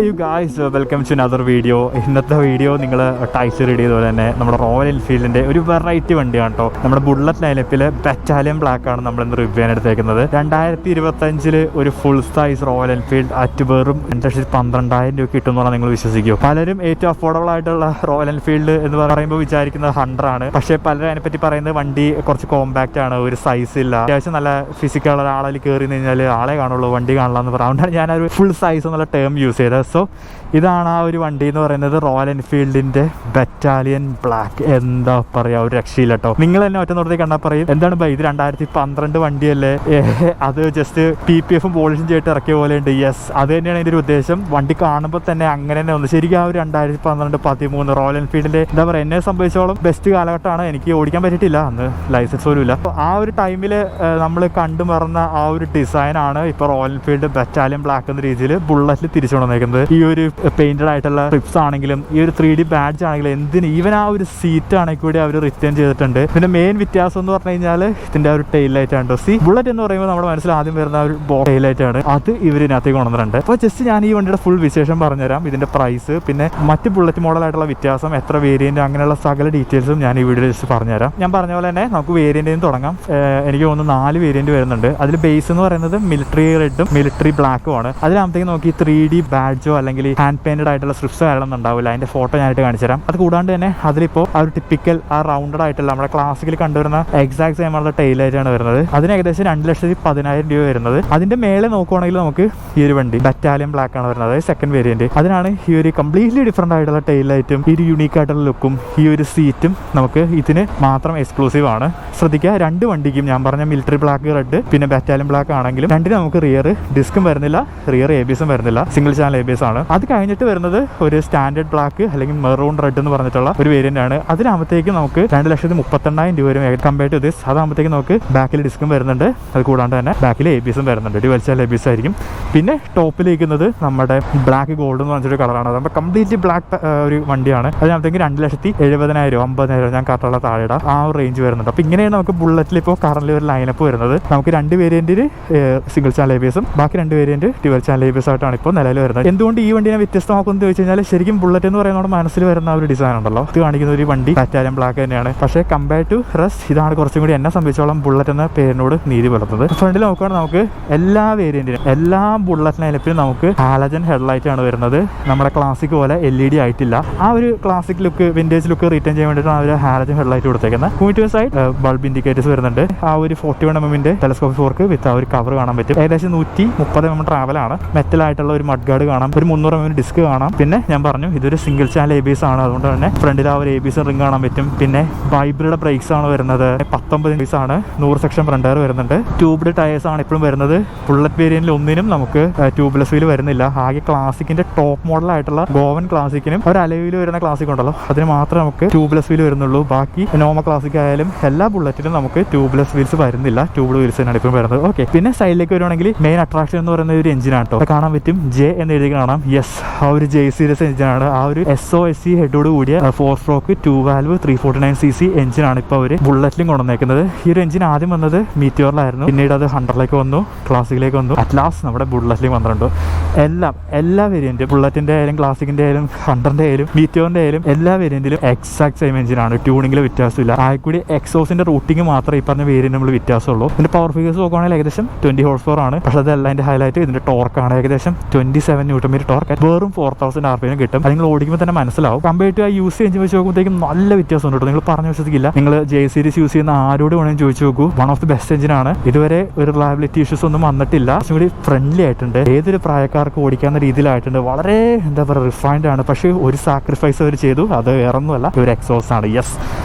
You guys, welcome to another video. ഇന്നത്തെ video നിങ്ങൾ title read ചെയ്തതുപോലെ തന്നെ നമ്മുടെ റോയൽ എൻഫീൽഡിൻ്റെ ഒരു വെറൈറ്റി വണ്ടിയാണ് കേട്ടോ. നമ്മുടെ ബുള്ളറ്റ് ലൈനപ്പിൽ ബറ്റാലിയൻ ബ്ലാക്ക് ആണ് നമ്മളിന്ന് റിവ്യൂ ചെയ്യാൻ എടുത്തേക്കുന്നത്. 2025 ഒരു full size royal Enfield at വെറും 2,12,000 രൂപ കിട്ടുമെന്നാണ് നിങ്ങൾ വിശ്വസിക്കുമോ? പലരും ഏറ്റവും അഫോർഡബിൾ ആയിട്ടുള്ള റോയൽ എൻഫീൽഡ് എന്ന് പറയുമ്പോൾ വിചാരിക്കുന്നത് 100 ആണ്. പക്ഷേ പലരും അതിനെപ്പറ്റി പറയുന്നത് വണ്ടി കുറച്ച് കോമ്പാക്റ്റ് ആണ്, ഒരു സൈസ് ഇല്ല, അത്യാവശ്യം നല്ല ഫിസിക്കൽ ആളിൽ കയറി കഴിഞ്ഞാൽ ആളെ കാണുള്ളൂ, വണ്ടി കാണില്ല എന്ന് പറയാം. അതുകൊണ്ടാണ് ഞാനൊരു ഫുൾ സൈസ് എന്നുള്ള ടേം യൂസ് ചെയ്തത്. സോ ഇതാണ് ആ ഒരു വണ്ടി എന്ന് പറയുന്നത്, റോയൽ എൻഫീൽഡിന്റെ ബറ്റാലിയൻ ബ്ലാക്ക്. എന്താ പറയാ, ഒരു രക്ഷയില്ല കേട്ടോ. നിങ്ങൾ തന്നെ ഒറ്റ നോട്ടത്തിൽ കണ്ടാൽ പറയും എന്താണ് ബൈ ഇത് 2012 വണ്ടിയല്ലേ, അത് ജസ്റ്റ് PPF പോളിഷും ചെയ്തിട്ട് ഇറക്കിയ പോലെ ഉണ്ട്. യെസ്, അത് തന്നെയാണ് എൻ്റെ ഒരു ഉദ്ദേശം. വണ്ടി കാണുമ്പോൾ തന്നെ അങ്ങനെ തന്നെ ഒന്ന് ശരിക്കും ആ ഒരു 2012-13 റോയൽ എൻഫീൽഡിന്റെ എന്താ പറയുക, എന്നെ സംബന്ധിച്ചോളം ബെസ്റ്റ് കാലഘട്ടമാണ്. എനിക്ക് ഓടിക്കാൻ പറ്റിയിട്ടില്ല, അന്ന് ലൈസൻസ് പോലും ഇല്ല. ആ ഒരു ടൈമിൽ നമ്മൾ കണ്ടു മറന്ന ആ ഒരു ഡിസൈനാണ് ഇപ്പോൾ റോയൽ എൻഫീൽഡ് ബറ്റാലിയൻ ബ്ലാക്ക് എന്ന രീതിയിൽ ബുള്ളറ്റിൽ തിരിച്ചു കൊണ്ടുവന്നേക്കുന്നത്. ഈ ഒരു പെയിന്റഡ് ആയിട്ടുള്ള ട്രിപ്സ് ആണെങ്കിലും ഈ ഒരു 3D ബാഡ്ജ് ആണെങ്കിലും എന്തിന് ഈവൻ ആ ഒരു സീറ്റ് ആണെങ്കിൽ കൂടി അവർ റിട്ടേൺ ചെയ്തിട്ടുണ്ട്. പിന്നെ മെയിൻ വ്യത്യാസം എന്ന് പറഞ്ഞു കഴിഞ്ഞാൽ ഇതിന്റെ ആ ഒരു ടെയിൽ ലൈറ്റ് ആണ്. ബുള്ളറ്റ് എന്ന് പറയുമ്പോൾ നമ്മുടെ മനസ്സിൽ ആദ്യം വരുന്ന ഒരു ടെയിൽ ലൈറ്റ് ആണ്, അത് ഇവരിനകത്തേക്ക് കൊണ്ടുവന്നിട്ടുണ്ട്. അപ്പോൾ ജസ്റ്റ് ഞാൻ ഈ വണ്ടിയുടെ ഫുൾ വിശേഷം പറഞ്ഞുതരാം, ഇതിന്റെ പ്രൈസ്, പിന്നെ മറ്റ് ബുള്ളറ്റ് മോഡലായിട്ടുള്ള വ്യത്യാസം, എത്ര വേരിയന്റ്, അങ്ങനെയുള്ള സകല ഡീറ്റെയിൽസും ഞാൻ ഈ വീഡിയോയിൽ ജസ്റ്റ് പറഞ്ഞുതരാം. ഞാൻ പറഞ്ഞ പോലെ തന്നെ നമുക്ക് വേരിയന്റിൽ നിന്ന് തുടങ്ങാം. എനിക്ക് തോന്നുന്നു 4 വേരിയന്റ് വരുന്നുണ്ട്. അതിൽ ബേസ് എന്ന് പറയുന്നത് മിലിറ്ററി റെഡും മിലിറ്ററി ബ്ലാക്കും ആണ്. അതിലാകുമ്പോഴത്തേക്ക് നോക്കി 3D ബാഡ്ജോ അല്ലെങ്കിൽ ഹാൻഡ് പെയിന്റഡ് ആയിട്ടുള്ള സ്ട്രിപ്സോ കാര്യങ്ങളൊന്നും ഉണ്ടാവില്ല. അതിന്റെ ഫോട്ടോ ഞാനായിട്ട് കാണിച്ചു തരാം. അത് കൂടാണ്ട് തന്നെ അതിലിപ്പോൾ ആ ഒരു ടിപ്പിക്കൽ ആ റൗണ്ടഡ് ആയിട്ടുള്ള നമ്മുടെ ക്ലാസിക്കൽ കണ്ടുവരുന്ന എക്സാക്ട് സെയിം ആയിട്ടുള്ള ടെയിൽ ലൈറ്റ് ആണ് വരുന്നത്. അതിന് ഏകദേശം 2,10,000 രൂപ വരുന്നത്. അതിന്റെ മേലെ നോക്കുവാണെങ്കിൽ നമുക്ക് ഈ ഒരു വണ്ടി ബറ്റാലിയൻ ബ്ലാക്ക് ആണ് വരുന്നത്, അതായത് സെക്കൻഡ് വേരിയന്റ്. അതിനാണ് ഈ ഒരു കംപ്ലീറ്റ്ലി ഡിഫറെന്റ് ആയിട്ടുള്ള ടെയിൽ ലൈറ്റും ഈ ഒരു യൂണീക്ക് ആയിട്ടുള്ള ലുക്കും ഈ ഒരു സീറ്റും നമുക്ക് ഇതിന് മാത്രം എക്സ്ക്ലൂസീവ് ആണ്. ശ്രദ്ധിക്കുക, 2 വണ്ടിക്കും ഞാൻ പറഞ്ഞ മിലിറ്ററി ബ്ലാക്ക് റെഡ് പിന്നെ ബറ്റാലിയൻ ബ്ലാക്ക് ആണെങ്കിലും രണ്ടിന് നമുക്ക് റിയർ ഡിസ്കും വരുന്നില്ല, റിയർ ABS വരുന്നില്ല, സിംഗിൾ ചാനൽ ABS ആണ്. അത് കഴിഞ്ഞിട്ട് വരുന്നത് ഒരു സ്റ്റാൻഡേർഡ് ബ്ലാക്ക് അല്ലെങ്കിൽ മെറൂൺ റെഡ് എന്ന് പറഞ്ഞിട്ടുള്ള ഒരു വേരിയന്റ് ആണ്. അതിനാകുമ്പോഴത്തേക്കും നമുക്ക് 2,38,000 രൂപ വരും കമ്പയർ ടു ദിസ്. അതാകുമ്പോഴത്തേക്കും നമുക്ക് ബാക്കിൽ ഡിസ്കും വരുന്നുണ്ട്, അത് കൂടാണ്ട് തന്നെ ബാക്കിൽ ABS വരുന്നുണ്ട്, ഡ്യുവൽ ചാനൽ ABS ആയിരിക്കും. പിന്നെ ടോപ്പിലിരിക്കുന്നത് നമ്മുടെ ബ്ലാക്ക് ഗോൾഡ് എന്ന് പറഞ്ഞൊരു കളറാണ്. അതാകുമ്പോൾ കംപ്ലീറ്റ്ലി ബ്ലാക്ക് ഒരു വണ്ടിയാണ്. അതിനകത്തേക്ക് 2,70,000 50,000 ഞാൻ കറക്റ്റുള്ള താഴെ ആ ഒരു റേഞ്ച് വരുന്നുണ്ട്. അപ്പോൾ ഇങ്ങനെയാണ് നമുക്ക് ബുള്ളറ്റിൽ ഇപ്പോൾ കറന്റ് ഒരു ലൈനപ്പ് വരുന്നത്. നമുക്ക് 2 വേരിയന്റിൽ സിംഗിൾ ചാനൽ ABSും ബാക്കി 2 വേരിയന്റ് ഡ്യുവൽ ചാനൽ ABS ആയിട്ടാണ് ഇപ്പോൾ നിലവിൽ വരുന്നത്. എന്തുകൊണ്ട് ഈ വണ്ടിനെ വ്യത്യസ്തമാക്കുമെന്ന് ചോദിച്ചു കഴിഞ്ഞാൽ ശരിക്കും ബുള്ളറ്റ് എന്ന് പറയുന്നത് നമ്മുടെ മനസ്സിൽ വരുന്ന ഒരു ഡിസൈൻ ഉണ്ടല്ലോ, ഇത് കാണിക്കുന്ന ഒരു വണ്ടി ബറ്റാലിയൻ ബ്ലാക്ക് തന്നെയാണ്. പക്ഷേ കമ്പയർ ടു റെസ്റ്റ് ഇതാണ് കുറച്ചും കൂടി എന്നെ സംബന്ധിച്ചോളം ബുള്ളറ്റ് എന്ന പേരിനോട് നീതി പുലർത്തുന്നത്. ഫ്രണ്ടിൽ നോക്കുകയാണെങ്കിൽ നമുക്ക് എല്ലാ വേരിയന്റിനും എല്ലാ ബുള്ളറ്റ് ലൈനപ്പിലും നമുക്ക് ഹാലജൻ ഹെഡ്ലൈറ്റ് ആണ് വരുന്നത്. നമ്മുടെ ക്ലാസിക് പോലെ LED ആയിട്ടില്ല. ആ ഒരു classic look, vintage look return ചെയ്യാൻ വേണ്ടിയിട്ടാണ് അവർ ഹാലജൻ ഹെഡ്ലൈറ്റ് കൊടുത്തേക്കുന്നത്. കൂട്ടി സൈഡ് ബൾബ് ഇൻഡിക്കേറ്റേഴ്സ് വരുന്നുണ്ട്. ആ ഒരു 41mm ടെലസ്കോപ്പ് ഫോർക്ക് വിത്ത് ആ ഒരു കവർ കാണാൻ പറ്റും. ഏകദേശം 130mm ട്രാവലാണ്. മെറ്റൽ ആയിട്ടുള്ള ഒരു മഡ് ഗാർഡ് കാണാം, ഒരു 300mm ഡിസ്ക് കാണാം. പിന്നെ ഞാൻ പറഞ്ഞു ഇതൊരു സിംഗിൾ ചാനൽ ABS ആണ്, അതുകൊണ്ട് തന്നെ ഫ്രണ്ടിൽ ആ ഒരു ABS റിംഗ് കാണാൻ പറ്റും. പിന്നെ വൈബ്രയുടെ ബ്രേക്സ് ആണ് വരുന്നത്, 19 ഇഞ്ച് ആണ്, 100 സെക്ഷൻ ഫ്രണ്ട് ടയർ വരുന്നുണ്ട്. ട്യൂബ്ഡ് ടയേഴ്സ് ആണ് ഇപ്പോഴും വരുന്നത്. ബുള്ളറ്റ് വേരിയന്റിൽ ഒന്നിനും നമുക്ക് ട്യൂബ്ലെസ് വീൽ വരുന്നില്ല. ആകെ ക്ലാസിക്കിന്റെ ടോപ്പ് മോഡൽ ആയിട്ടുള്ള ഗോവൻ ക്ലാസിക്കിനും ഒരു അലവിൽ വരുന്ന ക്ലാസിക് ഉണ്ടല്ലോ, അതിന് മാത്രമേ നമുക്ക് ട്യൂബ്ലെസ് വീൽ വരുന്നുള്ളൂ. ബാക്കി നോമ ക്ലാസിക് ആയാലും എല്ലാ ബുള്ളറ്റിനും നമുക്ക് ട്യൂബ്ലെസ് വീൽസ് വരുന്നില്ല, ട്യൂബ്ഡ് വീൽസ് തന്നെയാണ് ഇപ്പം വരുന്നത്. ഓക്കെ, പിന്നെ സൈഡിലേക്ക് വരുവാണെങ്കിൽ മെയിൻ അട്രാക്ഷൻ എന്ന് പറയുന്ന ഒരു എഞ്ചിനാണ് കേട്ടോ. കാണാൻ പറ്റും J എന്ന് എഴുതി കാണാം. യെസ്, ആ ഒരു J സീരീസ് എഞ്ചിനാണ്. ആ ഒരു SOSC ഹെഡോട് കൂടിയ 4 സ്ട്രോക്ക് 2 വാൽവ് 349cc എഞ്ചിനാണ് ഇപ്പോൾ അവർ ബുള്ളറ്റിലും കൊണ്ടുവന്നേക്കുന്നത്. ഈ ഒരു എഞ്ചിൻ ആദ്യം വന്നത് മീറ്റിയോറിലായിരുന്നു, പിന്നീട് അത് 100ലേക്ക് വന്നു, ക്ലാസിക്കിലേക്ക് വന്നു, അറ്റ്ലാസ് നമ്മുടെ ബുള്ളറ്റിലേക്ക് വന്നിട്ടുണ്ട്. എല്ലാ വേരിയന്റും ബുള്ളറ്റിന്റെ ആയാലും ക്ലാസിക്കിന്റെ ആയാലും 100ന്റെ ആയാലും മീറ്റിയോറിന്റെ ആയാലും എല്ലാ വേരിയന്റിലും എക്സാക്ട് സെയിം എഞ്ചിനാണ്. ട്യൂണിംഗിൽ വ്യത്യാസമില്ല. ആയിക്കൂടി എക്സോസിന്റെ റൂട്ടിംഗ് മാത്രമേ ഈ പറഞ്ഞ വേരിയന്റ് നമ്മൾ വ്യത്യാസമുള്ളൂ. ഇതിന്റെ പവർ ഫിഗേഴ്സ് നോക്കുകയാണെങ്കിൽ ഏകദേശം 20 ഹോഴ്സ് പവർ ആണ്. പക്ഷേ അതല്ല അതിന്റെ ഹൈലൈറ്റ്, ഇതിന്റെ ടോർക്കാണ്. ഏകദേശം 27 Nm ടോർക്ക്, വെറും 4000 RPM കിട്ടും. അത് നിങ്ങൾ ഓടിക്കുമ്പോൾ തന്നെ മനസ്സിലാവും. കമ്പയർ ടു ആ യൂസ് എഞ്ചിൻ വെച്ച് നോക്കുമ്പോഴത്തേക്കും നല്ല വ്യത്യാസം ഉണ്ട്. നിങ്ങൾ പറഞ്ഞു വിശ്വസിക്കില്ല. നിങ്ങൾ J സീരീസ് യൂസ് ചെയ്യുന്ന ആരോട് വേണമെങ്കിൽ ചോദിച്ചു നോക്കൂ, വൺ ഓഫ് ദി ബെസ്റ്റ് എഞ്ചിനാണ്. ഇതുവരെ ഒരു റിലയബിലിറ്റി ഇഷ്യൂസ് ഒന്നും വന്നിട്ടില്ല. കുറച്ചും കൂടി ഫ്രണ്ട്ലി ആയിട്ടുണ്ട്, ഏതൊരു പ്രായക്കാർക്ക് ഓടിക്കാവുന്ന രീതിയിലായിട്ടുണ്ട്. വളരെ എന്താ പറയുക, റിഫൈൻഡ് ആണ്. പക്ഷേ ഒരു സാക്രിഫൈസ് അവർ ചെയ്തു, അത് വേറൊന്നുമല്ല, ഒരു എക്സോസ് ആണ്. യെസ്,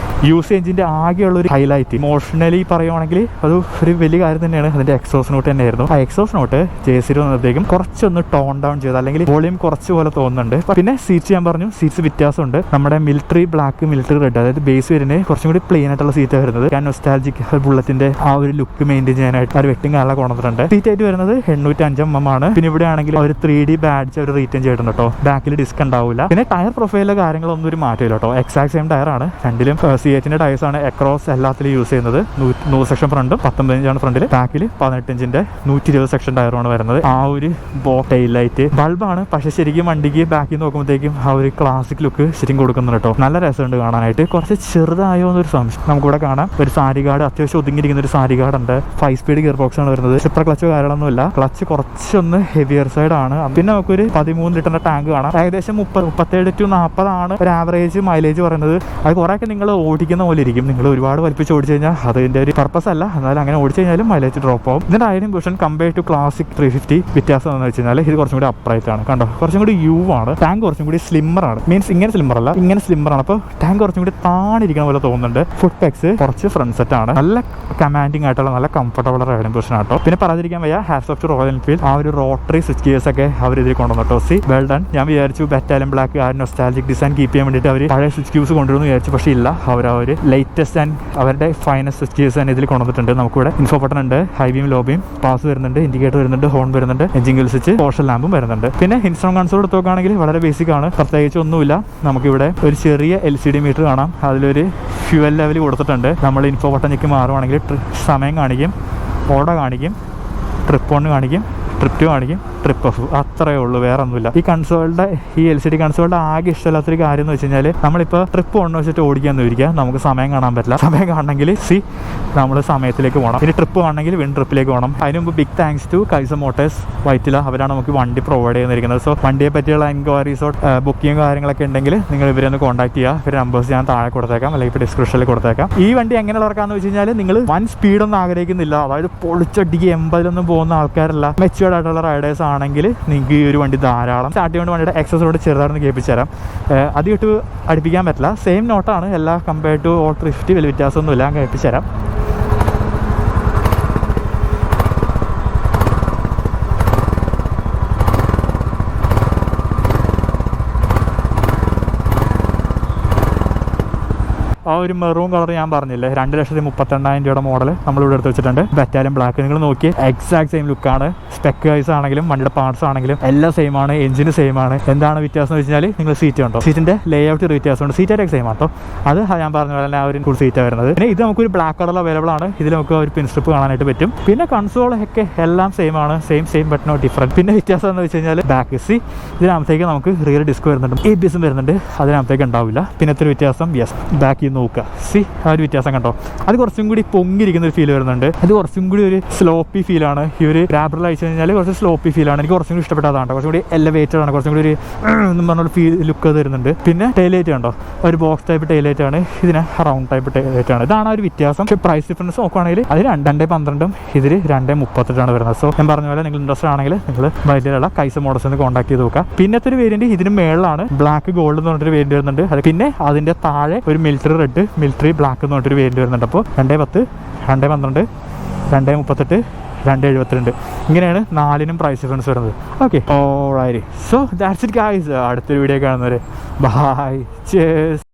യൂസ് എഞ്ചിന്റെ ആകെയുള്ള ഒരു ഹൈലൈറ്റ് ഇമോഷണലി പറയുവാണെങ്കിൽ അത് ഒരു വലിയ കാര്യം തന്നെയാണ്. അതിന്റെ എക്സോസ് നോട്ട് തന്നെയായിരുന്നു. ആ എക്സോസ് നോട്ട് J0 വന്നപ്പോഴത്തേക്കും കുറച്ചൊന്ന് ടോൺ ഡൗൺ ചെയ്ത്, അല്ലെങ്കിൽ വോളിയം കുറച്ച് പോലെ തോന്നുന്നുണ്ട്. പിന്നെ സീറ്റ്സ് ഞാൻ പറഞ്ഞു, സീറ്റ്സ് വ്യത്യാസമുണ്ട്. നമ്മുടെ മിലിറ്ററി ബ്ലാക്ക്, മിലിറ്ററി റെഡ്, അതായത് ബേസ് വരുന്നത് കുറച്ചും കൂടി പ്ലെയിൻ ആയിട്ടുള്ള സീറ്റ് വരുന്നത്. നൊസ്റ്റാൾജിക് ബുള്ളറ്റിന്റെ ആ ഒരു ലുക്ക് മെയിൻറ്റെയിൻ ചെയ്യാനായിട്ട് ഒരു വെട്ടിങ് ആളെ കൊണ്ടുവന്നിട്ടുണ്ട്. സീറ്റ് ആയിട്ട് വരുന്നത് 805mm ആണ്. പിന്നെ ഇവിടെ ആണെങ്കിൽ ഒരു 3D ബാഡ്ജ് അവർ റീറ്റേൺ ചെയ്തിട്ടുണ്ട് കേട്ടോ. ബാക്കിൽ ഡിസ്ക് ഉണ്ടാവില്ല. പിന്നെ ടയർ പ്രൊഫൈലിലെ കാര്യങ്ങളൊന്നും ഒരു മാറ്റമില്ല കേട്ടോ. എക്സാക്ട് സെയിം ടയർ ആണ് രണ്ടിലും. C8ന്റെ ടയേഴ്സാണ് അക്രോസ് എല്ലാത്തിലും യൂസ് ചെയ്യുന്നത്. 100 സെക്ഷൻ ഫ്രണ്ടും 19 ഇഞ്ചാണ് ഫ്രണ്ടിൽ, ബാക്കിൽ 18 ഇഞ്ചിന്റെ 120 സെക്ഷൻ ടയറുമാണ് വരുന്നത്. ആ ഒരു ടെയിൽ ലൈറ്റ് ബൾബാണ്, പക്ഷെ ശരിക്കും വണ്ടിക്ക് ബാക്കിൽ നോക്കുമ്പോഴത്തേക്കും ആ ഒരു ക്ലാസിക് ലുക്ക് ശരിക്കും കൊടുക്കുന്നുണ്ട് കേട്ടോ. നല്ല രസമുണ്ട് കാണാനായിട്ട്. കുറച്ച് ചെറുതായോ എന്നൊരു സംശയം. നമുക്കിവിടെ കാണാം ഒരു സാരി ഗാർഡ്, അത്യാവശ്യം ഒതുങ്ങിയിരിക്കുന്ന ഒരു സാരി ഗാർഡ് ഉണ്ട്. 5 സ്പീഡ് ഗിയർ ബോക്സ് ആണ് വരുന്നത്. സൂപ്പർ ക്ലച്ചോ കാര്യങ്ങളൊന്നുമില്ല. ക്ലച്ച് കുറച്ചൊന്ന് ഹെവിയർ സൈഡ് ആണ്. പിന്നെ നമുക്കൊരു 13 ലിറ്ററിന്റെ ടാങ്ക് കാണാം. ഏകദേശം 37 to 40 ആണ് ഒരു ആവറേജ് മൈലേജ് പറയുന്നത്. അത് കുറേയൊക്കെ നിങ്ങൾ ഓടിക്കുന്ന പോലെ ഇരിക്കും. നിങ്ങൾ ഒരുപാട് വലിപ്പിച്ച് ഓടിച്ചു കഴിഞ്ഞാൽ അതിന്റെ ഒരു പർപ്പസ് അല്ല, എന്നാലും അങ്ങനെ ഓടിച്ചു കഴിഞ്ഞാലും മൈലേജ് ഡ്രോപ്പ് ആവും. ഇതിന്റെ ടയറിംഗ് പൊസിഷൻ കമ്പയർ ടു ക്ലാസിക് 350 വ്യത്യാസം എന്ന് വെച്ച് കഴിഞ്ഞാൽ ഇത് കുറച്ചും കൂടി അപ്രൈറ്റ് ആണ്. കണ്ടോ, കുറച്ചും കൂടി യു ആണ്. ടാങ്ക് കുറച്ചും കൂടി സ്ലിമ്മർ ആണ്. മീൻസ് ഇങ്ങനെ സ്ലിമ്മർ അല്ല, ഇങ്ങനെ സ്ലിമ്മർ ആണ്. അപ്പോൾ ടാങ്ക് കുറച്ചും കൂടി താണിരിക്കുന്ന പോലെ തോന്നുന്നുണ്ട്. ഫുഡ് പെക്സ് കുറച്ച് ഫ്രണ്ട് സെറ്റ് ആണ്. നല്ല കമാൻഡിങ് ആയിട്ടുള്ള നല്ല കംഫർട്ടബിൾ റൈഡിംഗ് പൊസിഷൻ ആട്ടോ. പിന്നെ പറയാതിരിക്കാൻ വയ്യ, hats of two royal Enfield. ആ ഒരു റോട്ടറി സ്വിച്ച് ഗിയേഴ്സ് ഒക്കെ അവർ ഇതിൽ കൊണ്ടുവന്നിട്ടോ. C well done. ഞാൻ വിചാരിച്ചു ബറ്റാലിയൻ ബ്ലാക്ക് ആ നൊസ്റ്റാൾജിക് ഡിസൈൻ കീപ്പ് ചെയ്യാൻ വേണ്ടിയിട്ട് അവർ പഴയ സ്വിച്ച് ഗിയേഴ്സ് കൊണ്ടുവരുന്നു വിചാരിച്ചു. പക്ഷേ ഇല്ല, അവർ ആ ഒരു ലേറ്റസ്റ്റ് ആൻഡ് അവരുടെ ഫൈനസ്റ്റ് സ്വിച്ച് ഗിയേഴ്സ് തന്നെ ഇതിൽ കൊണ്ടുവന്നിട്ടുണ്ട്. നമുക്കിവിടെ ഇൻഫോ ബട്ടൺ ഉണ്ട്, high beam low beam, pass വരുന്നുണ്ട്, ഇൻഡിക്കേറ്റർ വരുന്നുണ്ട്, ഹോൺ വരുന്നുണ്ട്, എഞ്ചിൻ ഗിൽ സ്വിച്ച്, പോർഷൻ ലാമ്പും വരുന്നുണ്ട്. പിന്നെ ഇൻസ്ട്രുമെന്റ് കൺസോൾ എടുത്ത് നോക്കുകയാണെങ്കിൽ വളരെ ബേസിക് ആണ്, പ്രത്യേകിച്ച് ഒന്നുമില്ല. നമുക്കിവിടെ ഒരു ചെറിയ LCD മീറ്റർ കാണാം. അതിലൊരു ഫ്യൂവൽ ലെവൽ കൊടുത്തിട്ടുണ്ട്. നമ്മൾ ഇൻഫോ ബട്ടണിലേക്ക് മാറുവാണെങ്കിൽ സമയം കാണിക്കും, ഓട കാണിക്കും, ട്രിപ്പ് 1 കാണിക്കും, ട്രിപ്പ് 2 കാണിക്കും, ട്രിപ്പ് ഓഫ്. അത്രയേ ഉള്ളൂ, വേറെ ഒന്നുമില്ല. ഈ കൺസോളിന്റെ ഈ LCD കൺസോളിന്റെ ആകെ ഇഷ്ടമില്ലാത്തൊരു കാര്യം എന്ന് വെച്ച് കഴിഞ്ഞാൽ നമ്മളിപ്പോൾ ട്രിപ്പ് 1 വെച്ചിട്ട് ഓടിക്കാന്ന് ഇരിക്കുക, നമുക്ക് സമയം കാണാൻ പറ്റില്ല. സമയം കാണണമെങ്കിൽ നമ്മൾ സമയത്തിലേക്ക് പോകണം. ഇനി ട്രിപ്പ് കാണണമെങ്കിൽ വിൻ ട്രിപ്പിലേക്ക് പോകണം. അതിന് മുമ്പ് big thanks to Kaisa Motors Vyttila. അവരാണ് നമുക്ക് വണ്ടി പ്രൊവൈഡ് ചെയ്യുന്നിരിക്കുന്നത്. സോ വണ്ടിയെ പറ്റിയുള്ള എൻക്വയറീസോ ബുക്കിംഗ് കാര്യങ്ങളൊക്കെ ഉണ്ടെങ്കിൽ നിങ്ങൾ ഇവരെ ഒന്ന് കോൺടാക്ട് ചെയ്യുക. ഇവരുടെ നമ്പേഴ്സ് ഞാൻ താഴെ കൊടുത്തേക്കാം, അല്ലെങ്കിൽ ഇപ്പോൾ ഡിസ്ക്രിപ്ഷനിൽ കൊടുത്തേക്കാം. ഈ വണ്ടി എങ്ങനെയുള്ളവർക്കാന്ന് വെച്ച് കഴിഞ്ഞാൽ നിങ്ങൾ വൻ സ്പീഡൊന്നും ആഗ്രഹിക്കുന്നില്ല, അതായത് പൊളിച്ചടിക്ക് 80 പോകുന്ന ആൾക്കാരല്ല, മെച്യൂർഡ് ആയിട്ടുള്ള റൈഡേഴ്സ് ആണെങ്കിൽ നിങ്ങൾക്ക് ഈ ഒരു വണ്ടി ധാരാളം. സ്റ്റാർട്ട് ചെയ്യുന്ന വണ്ടിയുടെ എക്സസോട് ചെറുതാണെന്ന് കേൾപ്പിച്ചു തരാം. അത് ഇട്ട് അടുപ്പിക്കാൻ പറ്റില്ല, സെയിം നോട്ടാണ് എല്ലാ കമ്പയർ ടു ഓൾ 350, വലിയ വ്യത്യാസമൊന്നുമില്ല. കേൾപ്പിച്ചു തരാം. ആ ഒരു മെറൂൺ കളർ ഞാൻ പറഞ്ഞില്ലേ, 2,38,000 രൂപയുടെ മോഡൽ നമ്മളിവിടെ എടുത്ത് വെച്ചിട്ടുണ്ട്. ബറ്റാലിയൻ ബ്ലാക്ക് നിങ്ങൾ നോക്കി, എക്സാക്ട് സെയിം ലുക്കാണ്. സ്പെക്ക് വൈസ് ആണെങ്കിലും വണ്ടിയുടെ പാർട്സ് ആണെങ്കിലും എല്ലാം സെയിം ആണ്, എഞ്ചിന് സെയിം ആണ്. എന്താണ് വ്യത്യാസം എന്ന് വെച്ചാൽ നിങ്ങൾ സീറ്റ് ഉണ്ടോ, സീറ്റിന്റെ ലേ ഔട്ട് വ്യത്യാസമുണ്ട്. സീറ്റൊക്കെ സെയിം ആട്ടോ, അത് ഞാൻ പറഞ്ഞ പോലെ തന്നെ ആ ഒരു ഫുൾ സീറ്റാണ് വരുന്നത്. പിന്നെ ഇത് നമുക്കൊരു ബ്ലാക്ക് കളർ അവൈലബിൾ ആണ്. ഇതിൽ നമുക്ക് ഒരു പിൻ സ്ട്രിപ്പ് കാണാനായിട്ട് പറ്റും. പിന്നെ കൺസോളൊക്കെ എല്ലാം സെയിം ആണ്, സെയിം ബട്ട് നോ ഡിഫറൻറ്റ്. പിന്നെ വ്യത്യാസം എന്ന് വെച്ച് കഴിഞ്ഞാൽ ബാക്ക് സി ഇതിനകത്തേക്ക് നമുക്ക് റിയർ ഡിസ്ക് വരുന്നുണ്ട്, ABS വരുന്നുണ്ട്, അതിനകത്തേക്ക് ഉണ്ടാവില്ല. പിന്നെ എത്ര വ്യത്യാസം, യെസ് ബാക്കിൽ നോക്കുക, സി ആ ഒരു വ്യത്യാസം കണ്ടോ. അത് കുറച്ചും കൂടി പൊങ്ങിയിരിക്കുന്ന ഒരു ഫീൽ വരുന്നുണ്ട്. അത് കുറച്ചും കൂടി ഒരു സ്ലോപ്പി ഫീലാണ്. ഈ ഒരു റാബറിൽ അയച്ചു കഴിഞ്ഞാൽ കുറച്ച് സ്ലോപ്പി ഫീലാണ്. എനിക്ക് കുറച്ചും കൂടി ഇഷ്ടപ്പെട്ടതാണ്. കുറച്ചും കൂടി എലവേറ്റഡ് ആണ്, കുറച്ചും കൂടി ഒരു എന്ന് പറഞ്ഞ ഫീൽ ലുക്ക് തരുന്നുണ്ട്. പിന്നെ ടൈലൈറ്റ് കണ്ടോ, ഒരു ബോക്സ് ടൈപ്പ് ടൈലൈറ്റ് ആണ്, ഇതിന് റൗണ്ട് ടൈപ്പ് ടൈലൈറ്റ് ആണ്. ഇതാണ് ഒരു വ്യത്യാസം. പക്ഷേ പ്രൈസ് ഡിഫറൻസ് നോക്കുകയാണെങ്കിൽ അത് 2,12 ഇതിൽ 2,38 വരുന്നത്. സോ ഞാൻ പറഞ്ഞ പോലെ നിങ്ങൾ ഇൻട്രസ്റ്റ് ആണെങ്കിൽ നിങ്ങൾ വലിയുള്ള കൈസ മോഡൽസ് ഒന്ന് കോൺടാക്ട് ചെയ്ത് നോക്കുക. പിന്നത്തെ ഒരു വേരിയന്റ് ഇതിന് മേളിലാണ് ബ്ലാക്ക് ഗോൾഡ് എന്ന് പറഞ്ഞൊരു വേരിയന്റ് വരുന്നുണ്ട്. അത് പിന്നെ അതിന്റെ താഴെ ഒരു മിലിറ്ററി റെഡ്, മിലിറ്ററി ബ്ലാക്ക് എന്ന് പറഞ്ഞൊരു വേരിയന്റ് വരുന്നുണ്ട്. അപ്പോൾ 2,10, 2,12, 2,38, 2,72 ഇങ്ങനെയാണ് 4നും പ്രൈസ് ഡിഫറൻസ് വരുന്നത്. Okay, alright. So that's it guys. അടുത്തൊരു വീഡിയോ കാണുന്നവരെ ബൈ, cheers.